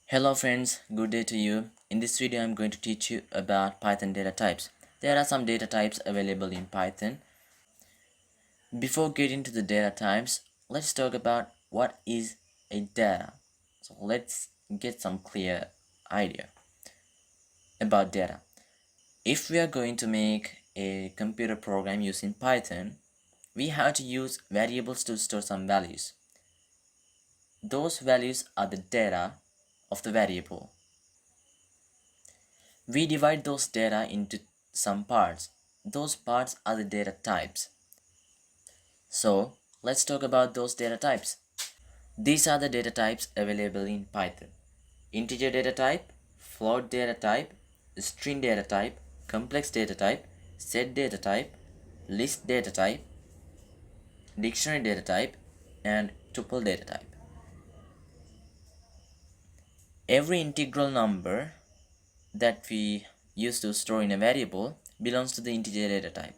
Hello friends, good day to you. In this video I'm going to teach you about Python data types. There are some data types available in Python. Before getting to the data types, let's talk about what is a data. So let's get some clear idea about data. If we are going to make a computer program using Python, we have to use variables to store some values. Those values are the data of the variable. We divide those data into some parts. Those parts are the data types. So let's talk about those data types. These are the data types available in Python. Integer data type, float data type, string data type, complex data type, set data type, list data type, dictionary data type, and tuple data type. Every integral number that we use to store in a variable belongs to the integer data type.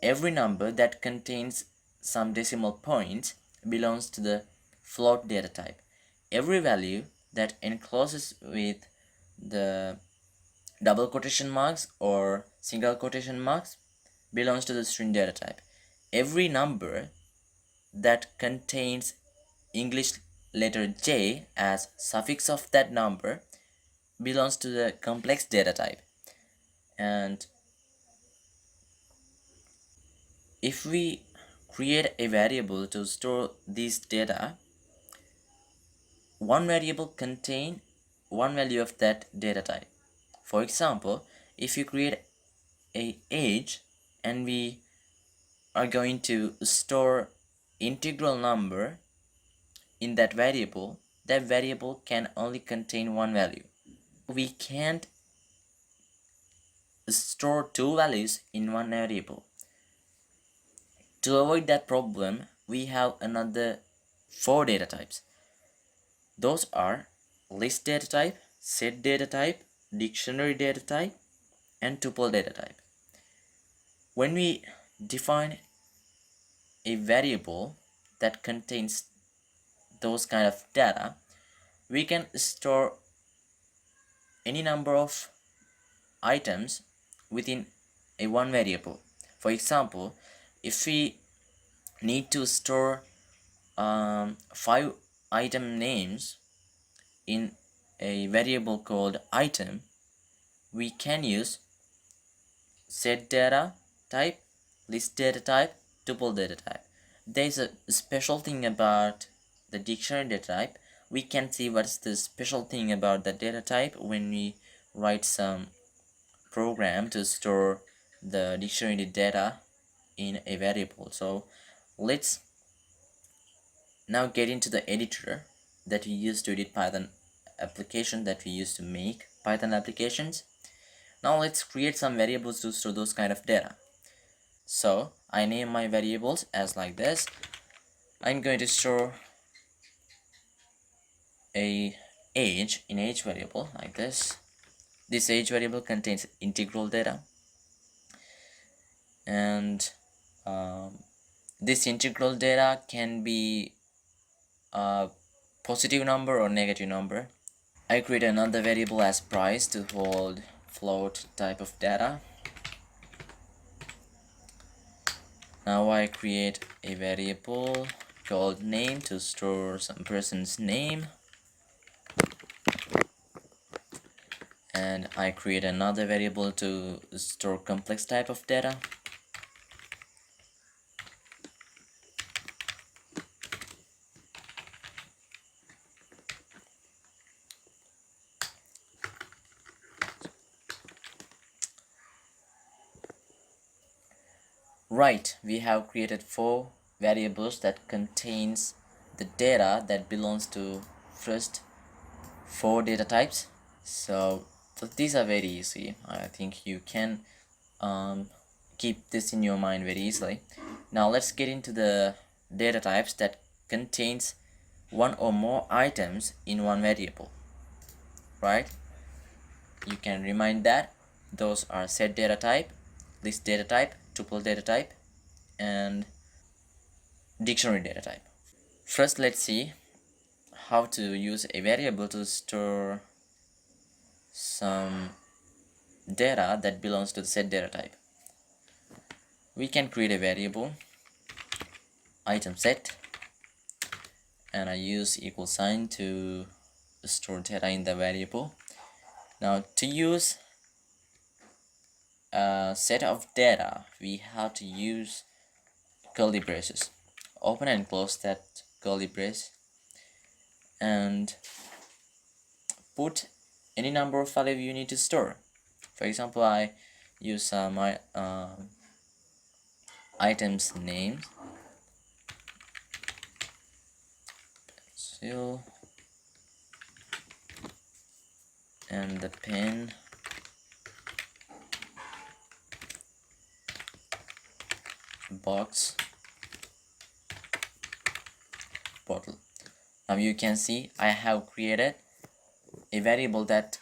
Every number that contains some decimal points belongs to the float data type. Every value that encloses with the double quotation marks or single quotation marks belongs to the string data type. Every number that contains English letter J as suffix of that number belongs to the complex data type. And if we create a variable to store this data, one variable contain one value of that data type. For example, if you create a age and we are going to store integral number in that variable can only contain one value. We can't store two values in one variable. To avoid that problem, we have another four data types. Those are list data type, set data type, dictionary data type, and tuple data type. When we define a variable that contains those kind of data, we can store any number of items within a one variable. For example, if we need to store 5 item names in a variable called item, we can use set data type, list data type, tuple data type. There's a special thing about the dictionary data type. We can see what's the special thing about the data type when we write some program to store the dictionary data in a variable. So let's now get into the editor that we use to edit Python application that we use to make Python applications. Now let's create some variables to store those kind of data. So I name my variables as like this. I'm going to store a age in age variable like this. This age variable contains integral data, and this integral data can be a positive number or negative number. I create another variable as price to hold float type of data. Now I create a variable called name to store some person's name, and I create another variable to store complex type of data. Right, we have created four variables that contains the data that belongs to first four data types. So these are very easy. I think you can keep this in your mind very easily. Now let's get into the data types that contains one or more items in one variable. Right, you can remind that those are set data type, list data type, tuple data type, and dictionary data type. First, let's see how to use a variable to store some data that belongs to the set data type. We can create a variable item set, and I use equal sign to store data in the variable. Now to use a set of data, we have to use curly braces. Open and close that curly brace and put any number of value you need to store. For example, I use my items name, pencil, and the pen, box, bottle. Now you can see I have created a variable that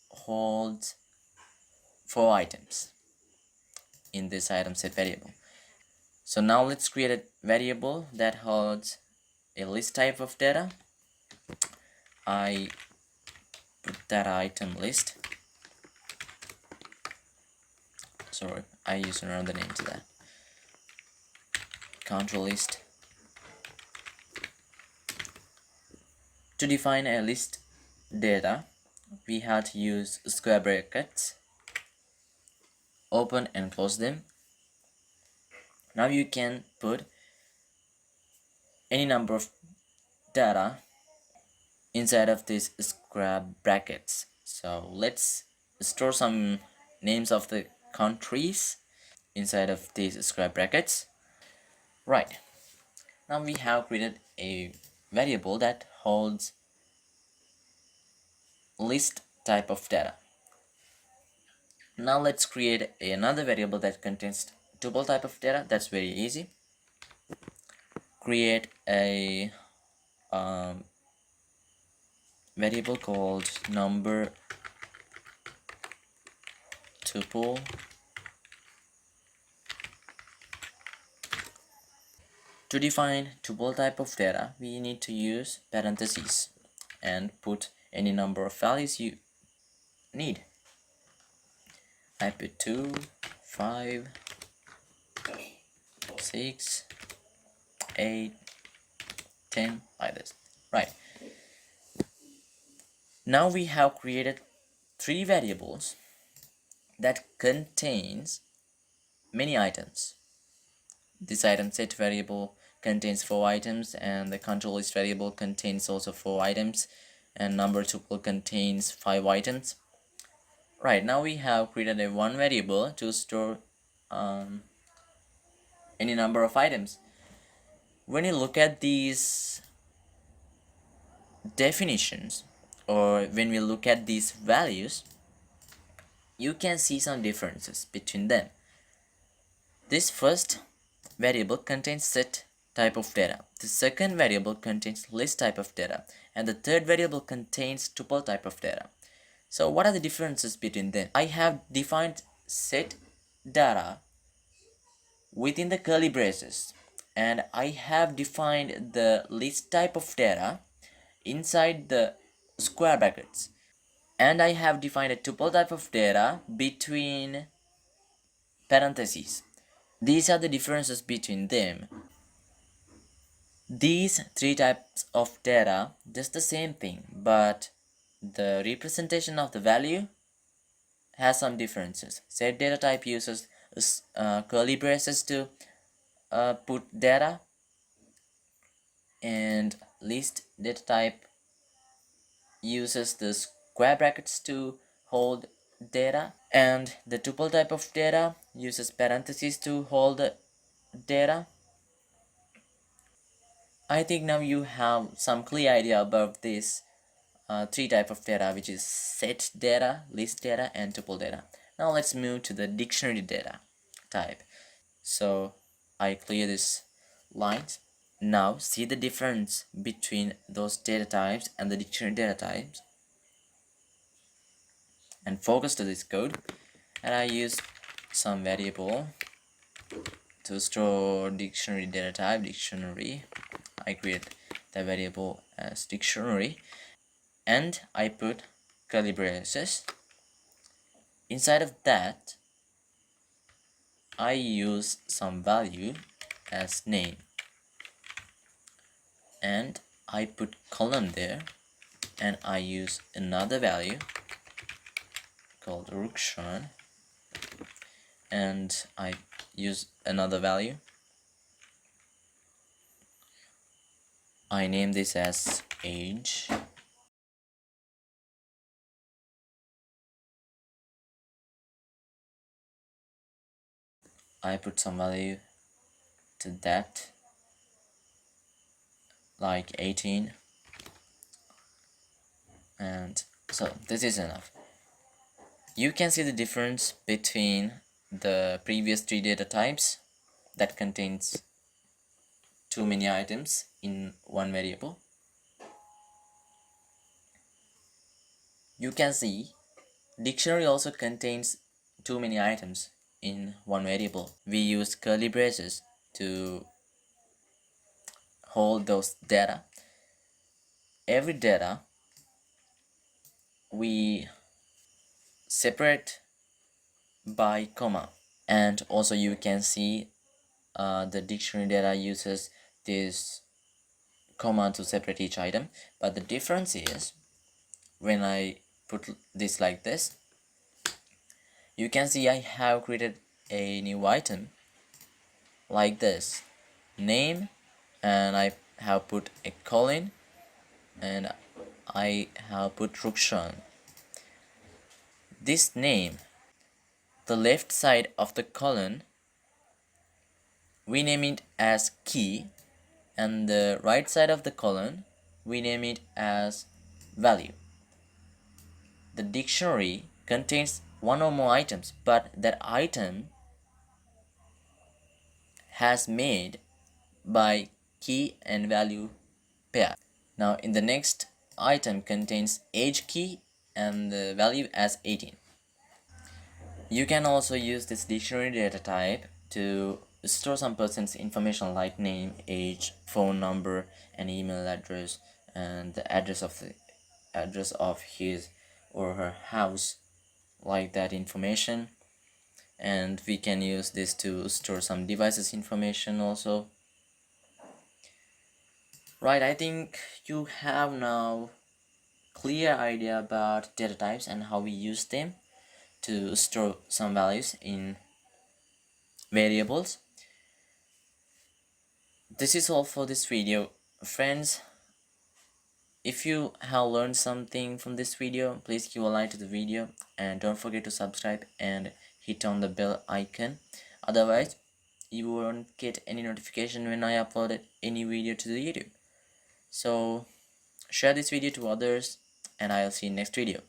holds 4 items in this item set variable. So now let's create a variable that holds a list type of data. I put that item list. Sorry, I use another name to that. Control list. To define a list data, we have to use square brackets, open and close them. Now you can put any number of data inside of these square brackets. So let's store some names of the countries inside of these square brackets. Right, now we have created a variable that holds list type of data. Now let's create another variable that contains tuple type of data. That's very easy. Create a variable called number tuple To define tuple type of data, we need to use parentheses and put any number of values you need. I put 2, 5, 6, 8, 10, like this. Right. Now we have created 3 variables that contains many items. This item set variable contains 4 items, and the control list variable contains also 4 items, and number tuple contains 5 items. Right, now we have created a one variable to store any number of items. When you look at these definitions, or when we look at these values, you can see some differences between them. This first variable contains set type of data. The second variable contains list type of data, and the third variable contains tuple type of data. So what are the differences between them? I have defined set data within the curly braces, and I have defined the list type of data inside the square brackets, and I have defined a tuple type of data between parentheses. These are the differences between them. These 3 types of data just the same thing, but the representation of the value has some differences. Set data type uses curly braces to put data, and list data type uses the square brackets to hold data, and the tuple type of data uses parentheses to hold the data. I think now you have some clear idea about this 3 type of data, which is set data, list data, and tuple data. Now let's move to the dictionary data type. So I clear this lines. Now see the difference between those data types and the dictionary data types, and focus to this code. And I use some variable to store dictionary data type, dictionary. I create the variable as dictionary, and I put curly braces. Inside of that, I use some value as name, and I put colon there, and I use another value called Rukshan, and I use another value. I name this as age. I put some value to that, like 18, and so this is enough. You can see the difference between the previous three data types that contains too many items in one variable. You can see dictionary also contains too many items in one variable. We use curly braces to hold those data. Every data we separate by comma, and also you can see the dictionary data uses this comma to separate each item, but the difference is when I put this like this, you can see I have created a new item like this, name, and I have put a colon, and I have put Rukshan. This name, the left side of the colon, we name it as key, and the right side of the colon, we name it as value. The dictionary contains one or more items, but that item has made by key and value pair. Now in the next item contains age key and the value as 18. You can also use this dictionary data type to store some person's information like name, age, phone number, and email address, and the address of his or her house, like that information. And we can use this to store some devices information also. Right, I think you have now clear idea about data types and how we use them to store some values in variables. This is all for this video, friends. If you have learned something from this video, please give a like to the video and don't forget to subscribe and hit on the bell icon. Otherwise you won't get any notification when I upload any video to the YouTube. So share this video to others, and I'll see you next video.